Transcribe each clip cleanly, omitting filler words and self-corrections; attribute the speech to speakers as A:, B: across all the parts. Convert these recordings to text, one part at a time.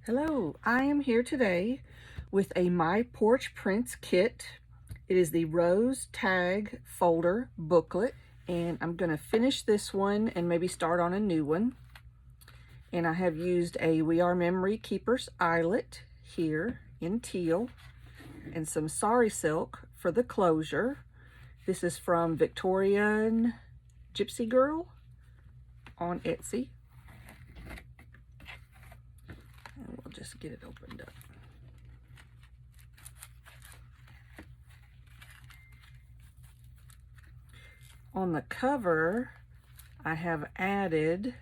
A: Hello, I am here today with a MyPorchPrints kit. It is the Rose Tag Folder Booklet, and I'm going to finish this one and maybe start on a new one. And I have used a We Are Memory Keepers eyelet here in teal and some Sari Silk for the closure. This is from VictorianGypsygirl on Etsy. And we'll just get it opened up. On the cover, I have added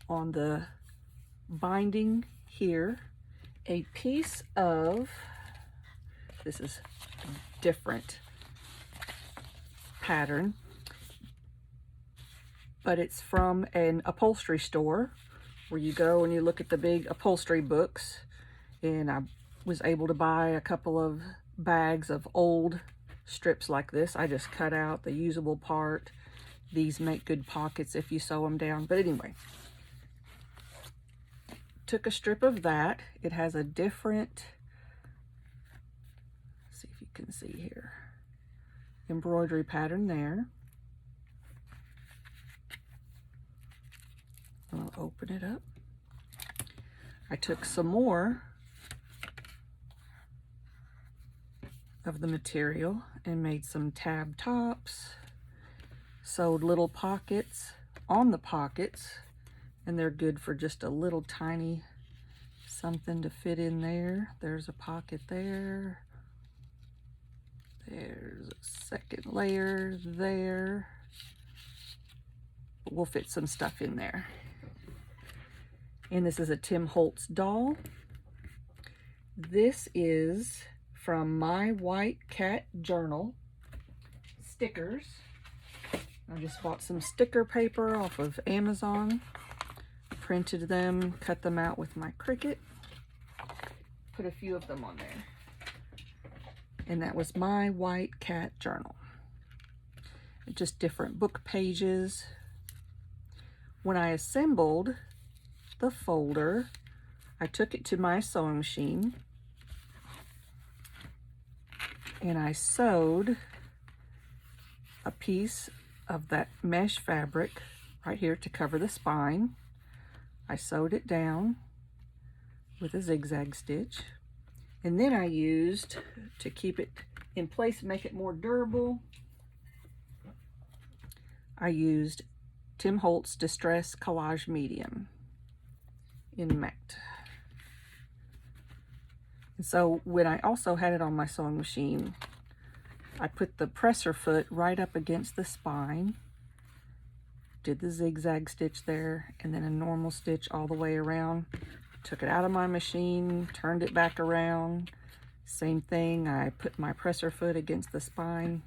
A: on the binding here a piece of, this is a different pattern, but it's from an upholstery store where you go and you look at the big upholstery books, and I was able to buy a couple of bags of old strips like this. I just cut out the usable part. These make good pockets if you sew them down. But anyway, took a strip of that. It has a different, let's see if you can see here, embroidery pattern there. I'll open it up. I took some more of the material and made some tab tops, sewed little pockets on the pockets, and they're good for just a little tiny something to fit in there. There's a pocket there. There's a second layer there. We'll fit some stuff in there. And this is a Tim Holtz doll. This is from MyWhiteCatJournal stickers. I just bought some sticker paper off of Amazon, printed them, cut them out with my Cricut, put a few of them on there. And that was MyWhiteCatJournal. Just different book pages. When I assembled the folder, I took it to my sewing machine and I sewed a piece of that mesh fabric right here to cover the spine. I sewed it down with a zigzag stitch, and then I used, to keep it in place, make it more durable, I used Tim Holtz Distress Collage Medium in matte. And so when I also had it on my sewing machine, I put the presser foot right up against the spine, did the zigzag stitch there, and then a normal stitch all the way around. Took it out of my machine, turned it back around. Same thing, I put my presser foot against the spine.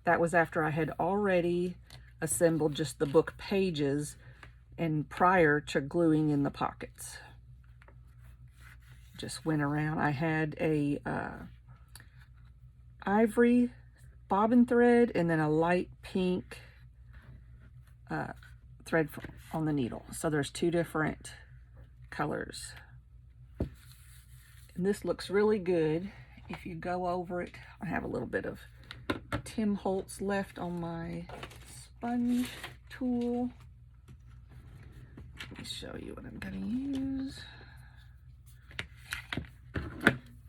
A: That was after I had already assembled just the book pages and prior to gluing in the pockets. Just went around. I had a ivory bobbin thread and then a light pink thread on the needle. So there's two different colors. And this looks really good. If you go over it, I have a little bit of Tim Holtz left on my sponge tool. Let me show you what I'm going to use.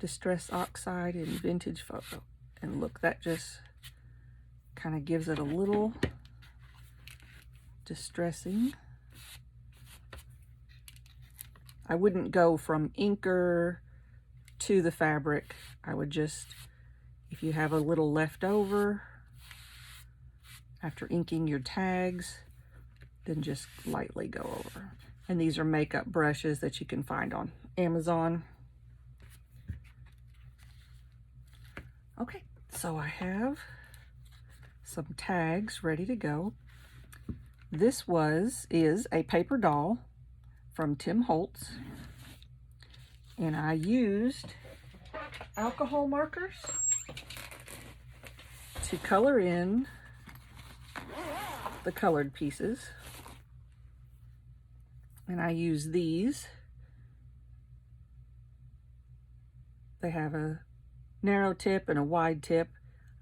A: Distress Oxide in Vintage Photo. And look, that just kind of gives it a little distressing. I wouldn't go from inker to the fabric. I would just, if you have a little left over after inking your tags, then just lightly go over. And these are makeup brushes that you can find on Amazon. Okay, so I have some tags ready to go. This is a paper doll from Tim Holtz, and I used alcohol markers to color in the colored pieces. And I use these. They have a narrow tip and a wide tip.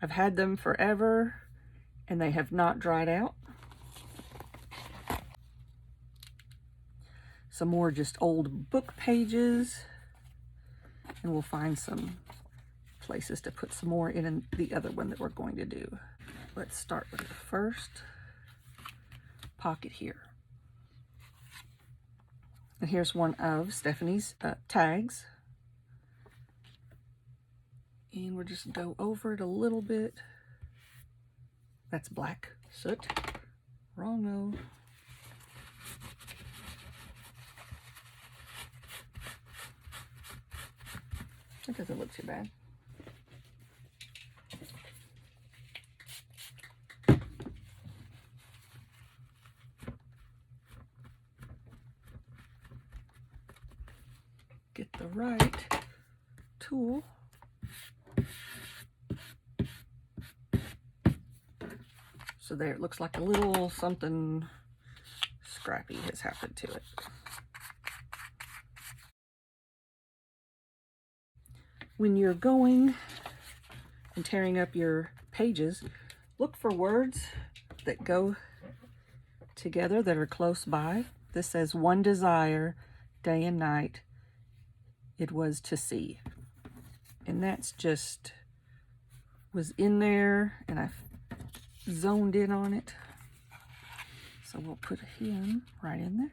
A: I've had them forever and they have not dried out. Some more just old book pages, and we'll find some places to put some more in the other one that we're going to do. Let's start with the first pocket here. And here's one of Stephanie's tags. And we'll just go over it a little bit. That's black soot. Wrong-o. That doesn't look too bad. Get the right tool. So there, it looks like a little something scrappy has happened to it. When you're going and tearing up your pages, look for words that go together that are close by. This says, one desire, day and night, it was to see. And that's just was in there, and I zoned in on it. So we'll put him right in there.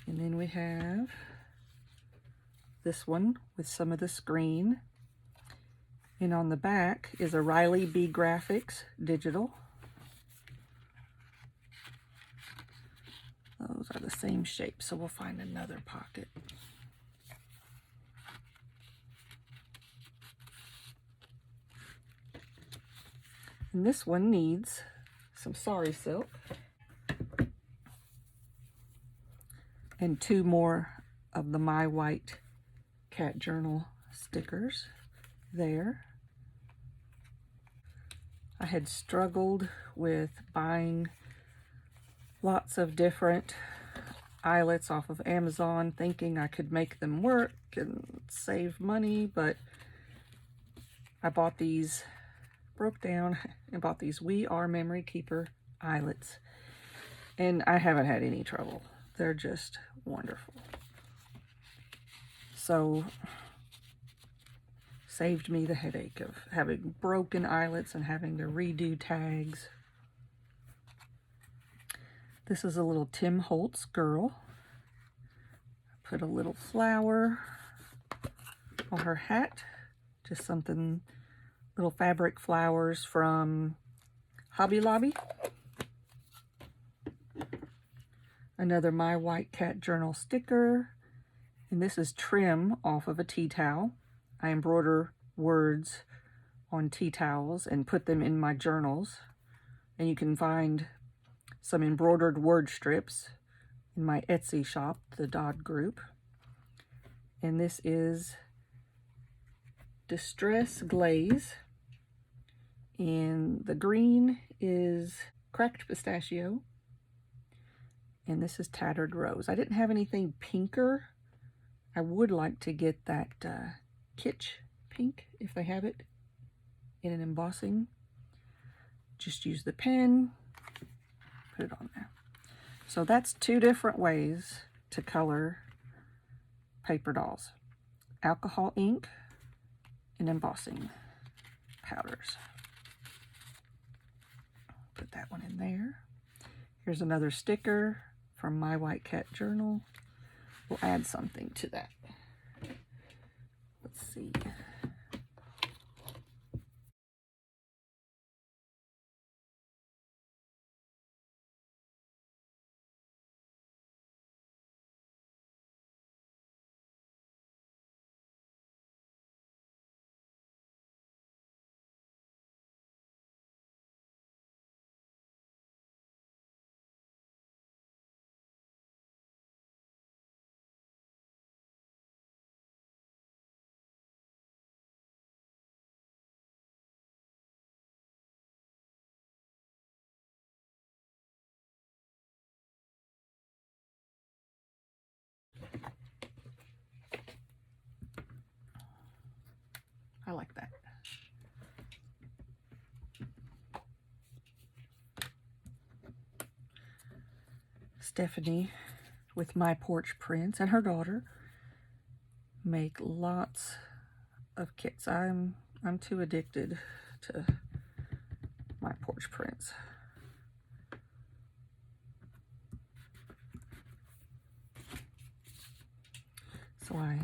A: And then we have this one with some of the screen. And on the back is a RileyBGraphics digital. Those are the same shape, so we'll find another pocket. And this one needs some Sari Silk and 2 more of the MyWhiteCatJournal stickers there. I had struggled with buying lots of different eyelets off of Amazon, thinking I could make them work and save money, but I bought these, broke down and bought these We Are Memory Keeper eyelets, and I haven't had any trouble. They're just wonderful. So saved me the headache of having broken eyelets and having to redo tags. This is a little Tim Holtz girl. Put a little flower on her hat, just something, little fabric flowers from Hobby Lobby. Another MyWhiteCatJournal sticker, and this is trim off of a tea towel. I embroider words on tea towels and put them in my journals, and you can find some embroidered word strips in my Etsy shop, TheDoddGroup. And this is Distress Glaze, and the green is Cracked Pistachio, and this is Tattered Rose. I didn't have anything pinker. I would like to get that kitsch pink if they have it in an embossing. Just use the pen, put it on there. So that's 2 different ways to color paper dolls: alcohol ink and embossing powders. Put that one in there. Here's another sticker from MyWhiteCatJournal. We'll add something to that. Let's see. I like that. Stephanie with MyPorchPrints and her daughter make lots of kits. I'm too addicted to MyPorchPrints. So I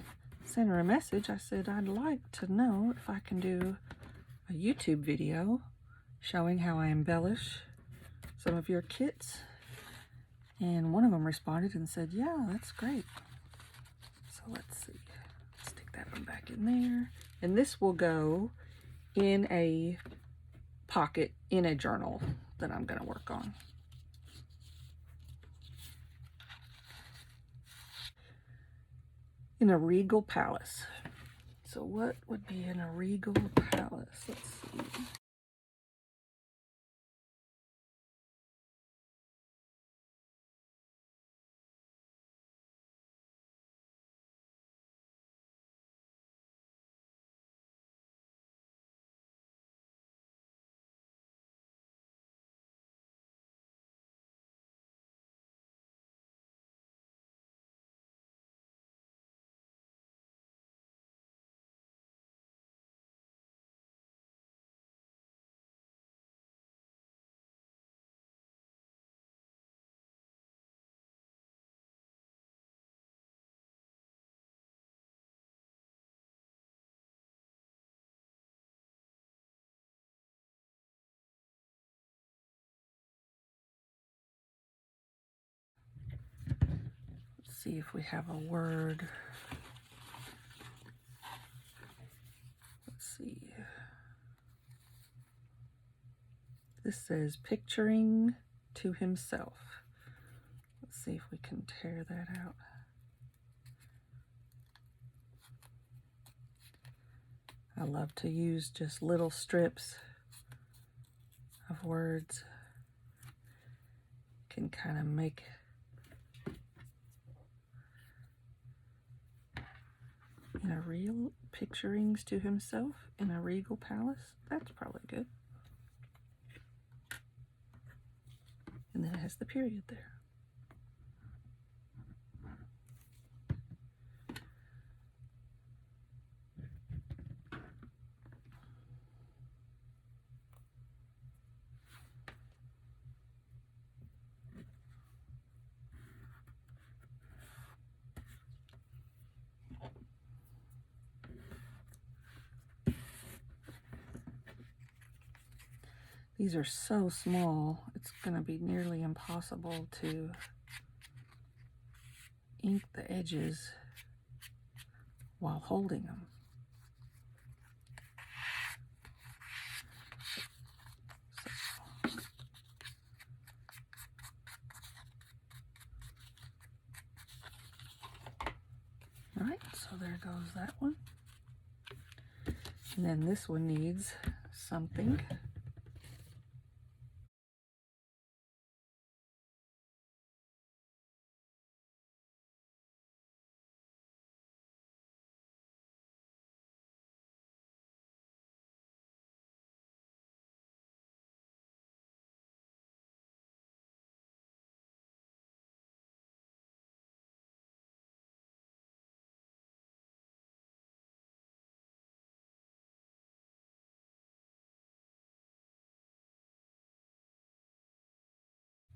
A: sent her a message. I said I'd like to know if I can do a YouTube video showing how I embellish some of your kits. And one of them responded and said, yeah, that's great. So let's see. Stick that one back in there. And this will go in a pocket in a journal that I'm going to work on. In a regal palace. So what would be in a regal palace? Let's see. See if we have a word. Let's see. This says picturing to himself. Let's see if we can tear that out. I love to use just little strips of words. Can kind of make in a real picturings to himself in a regal palace. That's probably good. And then it has the period there. These are so small, it's going to be nearly impossible to ink the edges while holding them. All right, so there goes that one. And then this one needs something.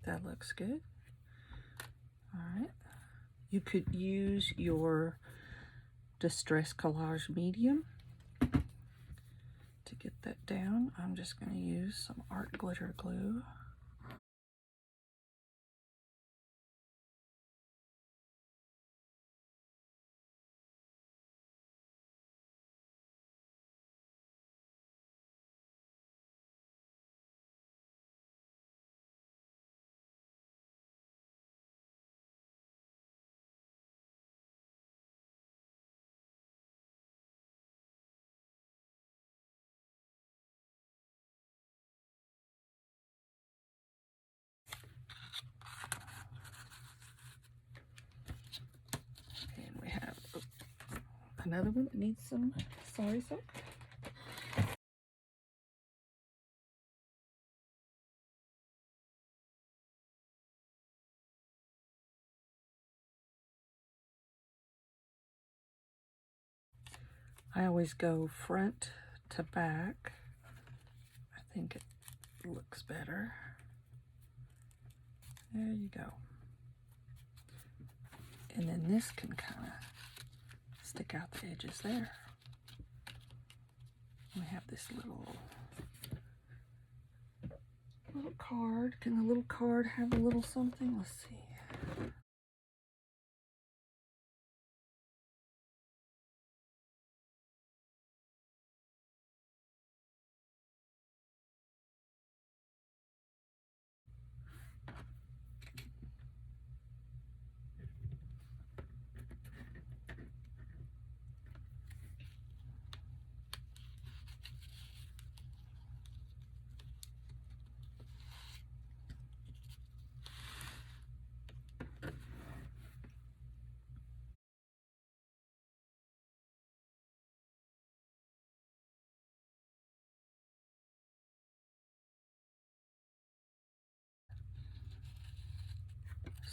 A: That looks good. All right. You could use your Distress Collage medium to get that down. I'm just going to use some art glitter glue. And we have another one that needs some Sari Silk. I always go front to back. I think it looks better. There you go. And then this can kind of stick out the edges there. We have this little card. Can the little card have a little something? Let's see.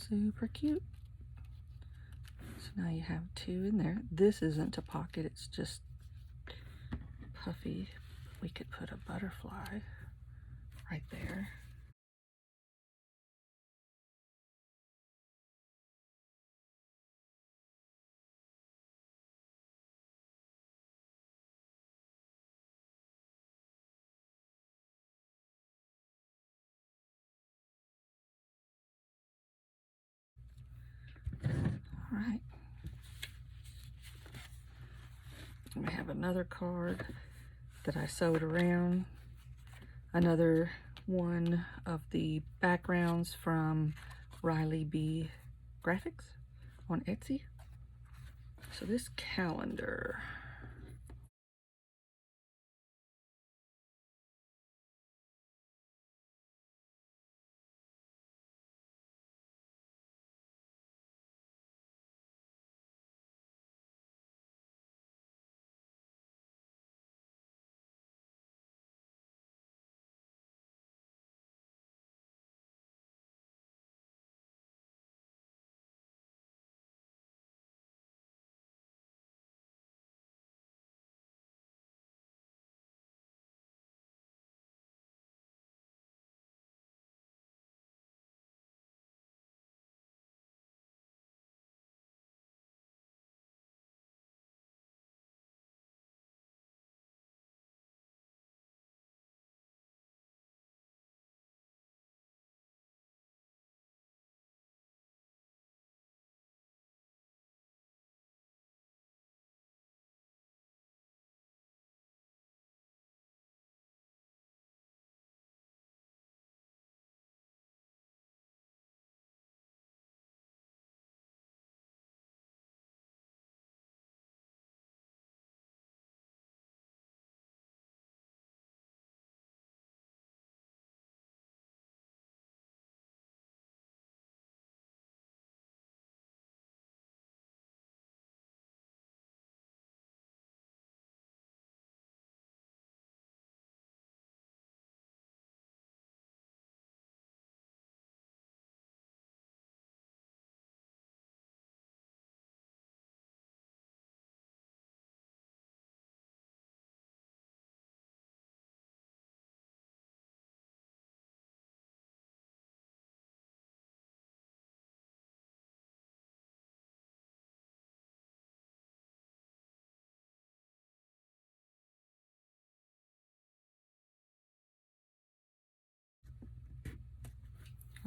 A: Super cute. So now you have two in there. This isn't a pocket, it's just puffy. We could put a butterfly right there. All right. We have another card that I sewed around. Another one of the backgrounds from RileyBGraphics on Etsy. So this calendar.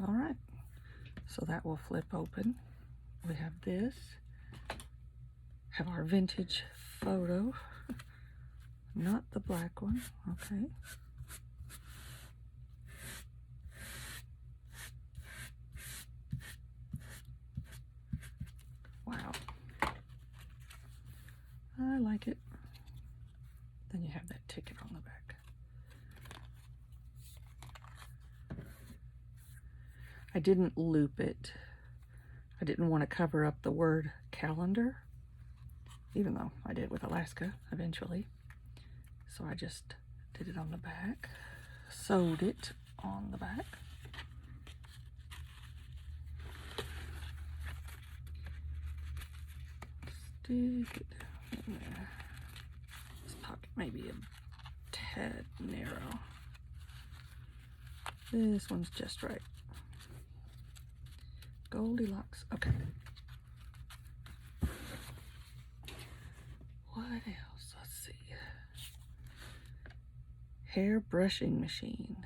A: All right, so that will flip open. We have this, have our vintage photo, not the black one, okay. Wow, I like it. Then you have that ticket on the back. I didn't loop it. I didn't want to cover up the word calendar, even though I did with Alaska eventually. So I just did it on the back, sewed it on the back. Stick it in there. maybe a tad narrow. This one's just right. Goldilocks. Okay. What else? Let's see. Hair brushing machine.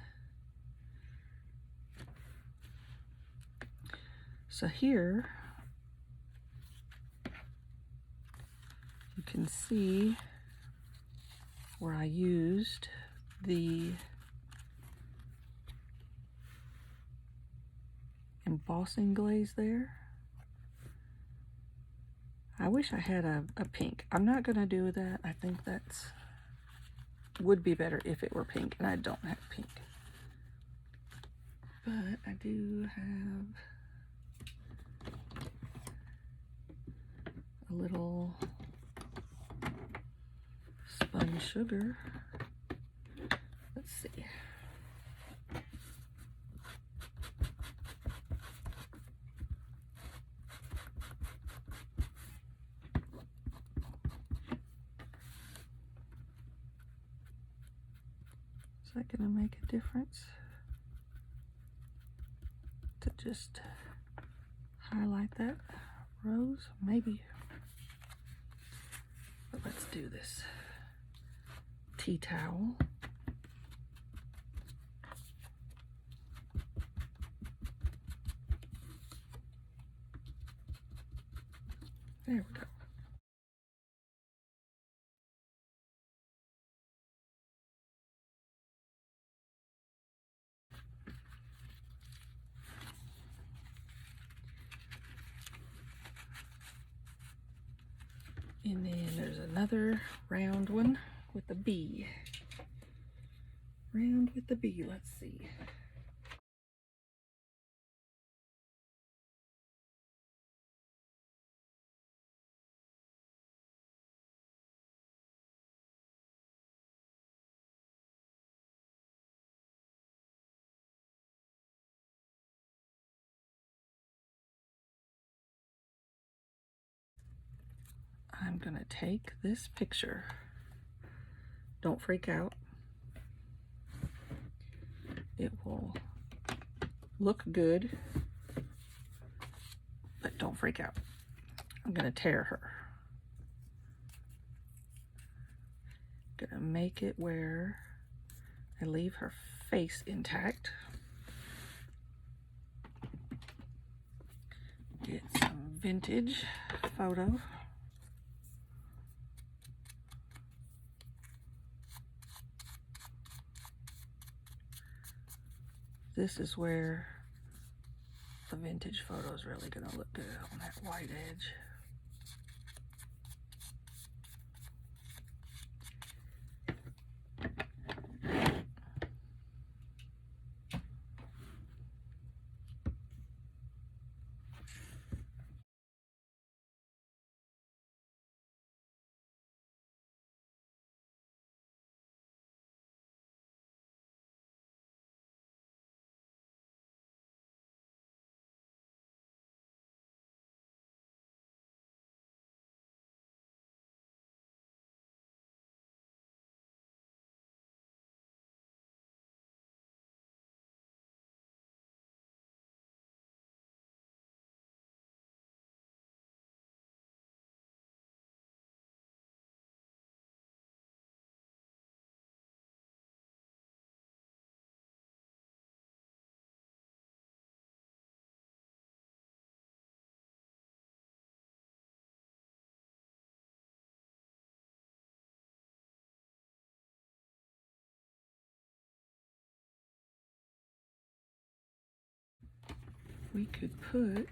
A: So here you can see where I used the embossing glaze there. I wish I had a pink. I'm not gonna do that. I think that's would be better if it were pink, and I don't have pink. But I do have a little spun sugar. Let's see. Is that gonna make a difference? To just highlight that rose, maybe. But let's do this. Tea towel. There we go. And then there's another round one with a bee. Round with the bee, let's see. I'm gonna take this picture. Don't freak out. It will look good, but don't freak out. I'm gonna tear her. Gonna make it where I leave her face intact. Get some vintage photo. This is where the vintage photo is really gonna look good on that white edge. We could put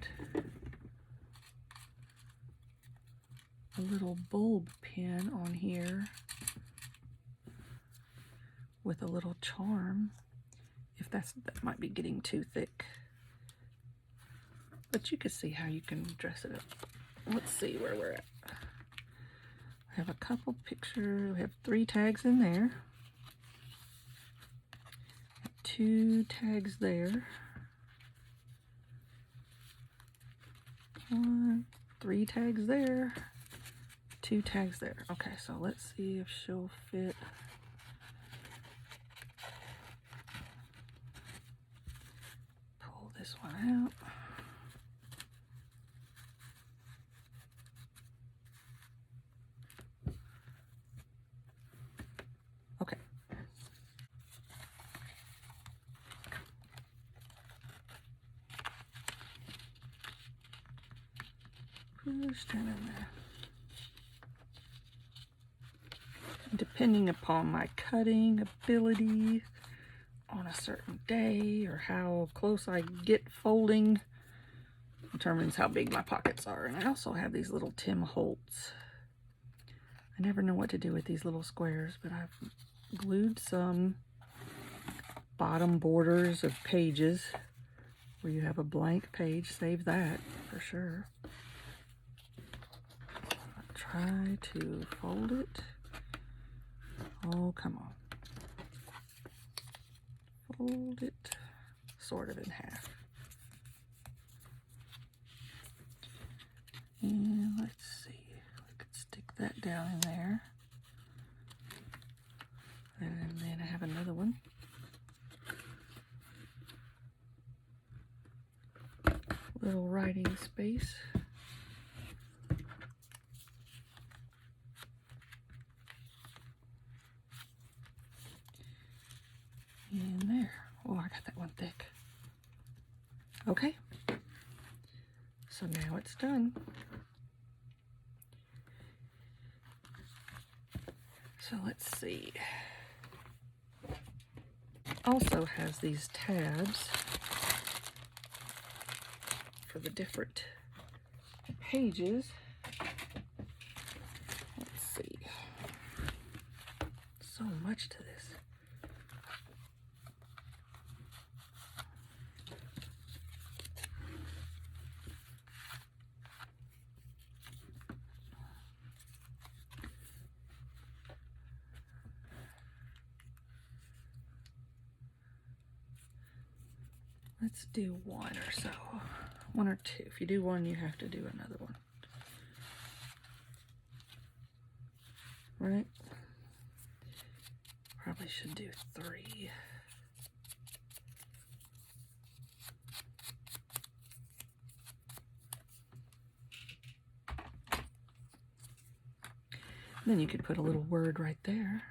A: a little bulb pin on here with a little charm. If that might be getting too thick, but you can see how you can dress it up. Let's see where we're at. I have a couple pictures. We have 3 tags in there, 2 tags there, 3 tags there, 2 tags there. Okay, so let's see if she'll fit. Pull this one out. Okay. Push that in there. Depending upon my cutting ability on a certain day or how close I get folding determines how big my pockets are. And I also have these little Tim Holtz. I never know what to do with these little squares, but I've glued some bottom borders of pages where you have a blank page. Save that for sure. I'll try to fold it. Oh, come on. Fold it sort of in half. And let's see, we could stick that down in there. And then I have another one. Little writing space. And there. Oh, I got that one thick. Okay. So now it's done. So let's see. Also has these tabs for the different pages. Let's see. So much to this. Let's do one or so. One or two. If you do one, you have to do another one. Right? Probably should do 3. Then you could put a little word right there.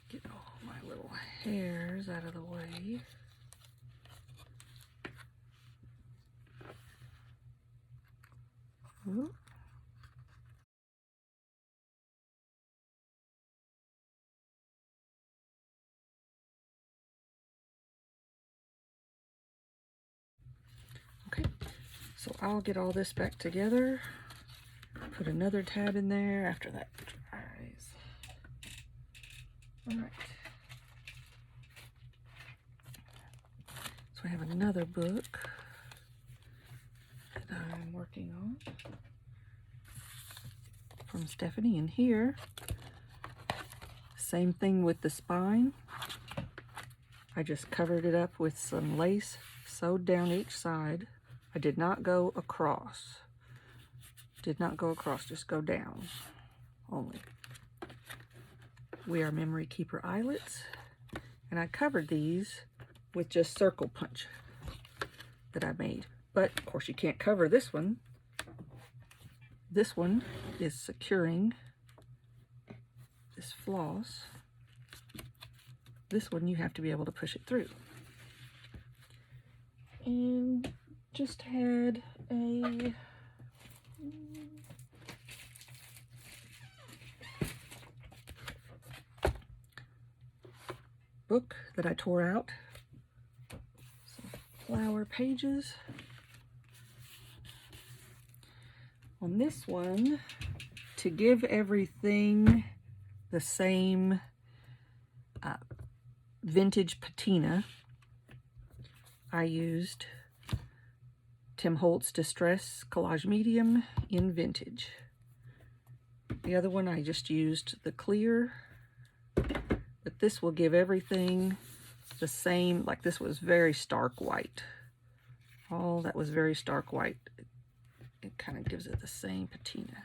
A: Get all my little hairs out of the way. Ooh. Okay, so I'll get all this back together, put another tab in there after that dries. All right. So I have another book that I'm working on from Stephanie, and here, same thing with the spine. I just covered it up with some lace sewed down each side. I did not go across. Did not go across, just go down only. We are Memory Keeper eyelets, and I covered these with just circle punch that I made. But of course you can't cover this one. This one is securing this floss. This one you have to be able to push it through. And just had a book that I tore out. Some flower pages. On this one, to give everything the same vintage patina, I used Tim Holtz Distress Collage Medium in Vintage. The other one I just used the clear, but this will give everything the same. Like this was very stark white. All that was very stark white. It kind of gives it the same patina.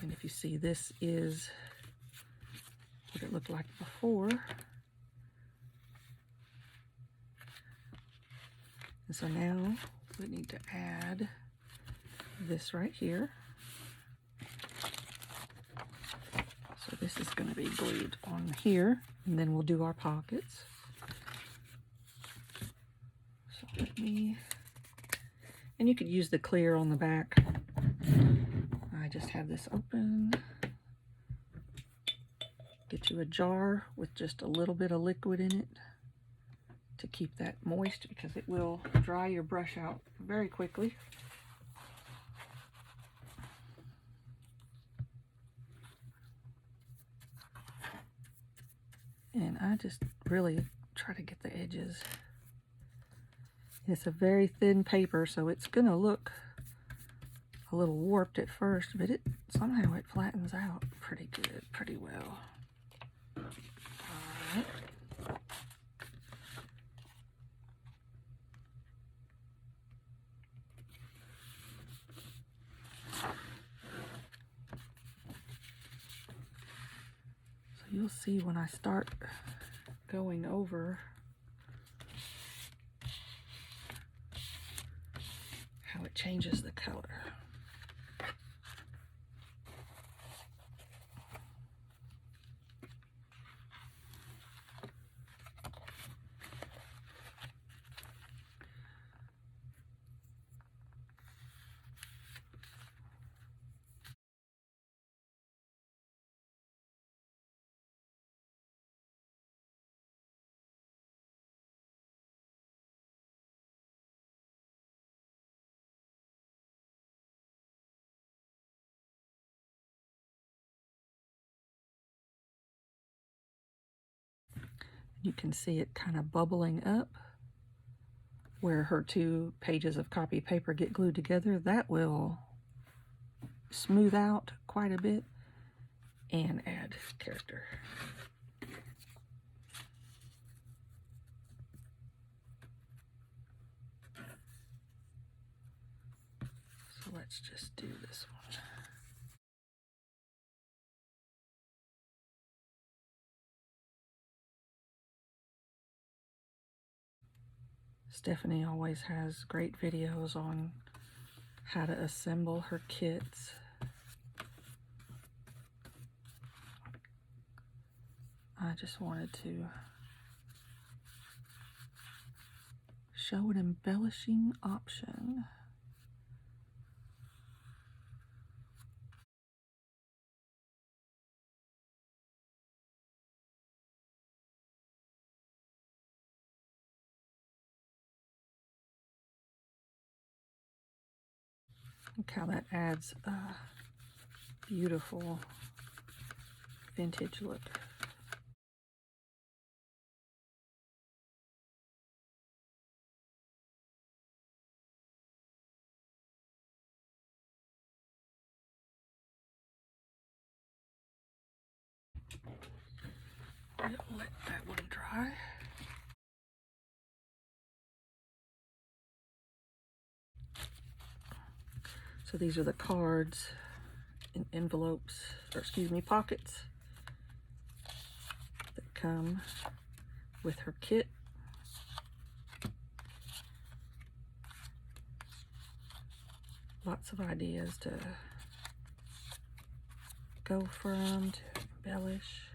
A: And if you see, this is what it looked like before. And so now we need to add this right here. So this is going to be glued on here, and then we'll do our pockets. So let me, and you could use the clear on the back. I just have this open. Get you a jar with just a little bit of liquid in it to keep that moist, because it will dry your brush out very quickly. And I just really try to get the edges. It's a very thin paper, so it's gonna look a little warped at first, but somehow it flattens out pretty good, pretty well. All right. So you'll see when I start going over how it changes the color. You can see it kind of bubbling up where her two pages of copy paper get glued together. That will smooth out quite a bit and add character. So let's just do this one. Stephanie always has great videos on how to assemble her kits. I just wanted to show an embellishing option. Look how that adds a beautiful vintage look. Let that one dry. So these are the cards and envelopes, or excuse me, pockets that come with her kit. Lots of ideas to go from, to embellish.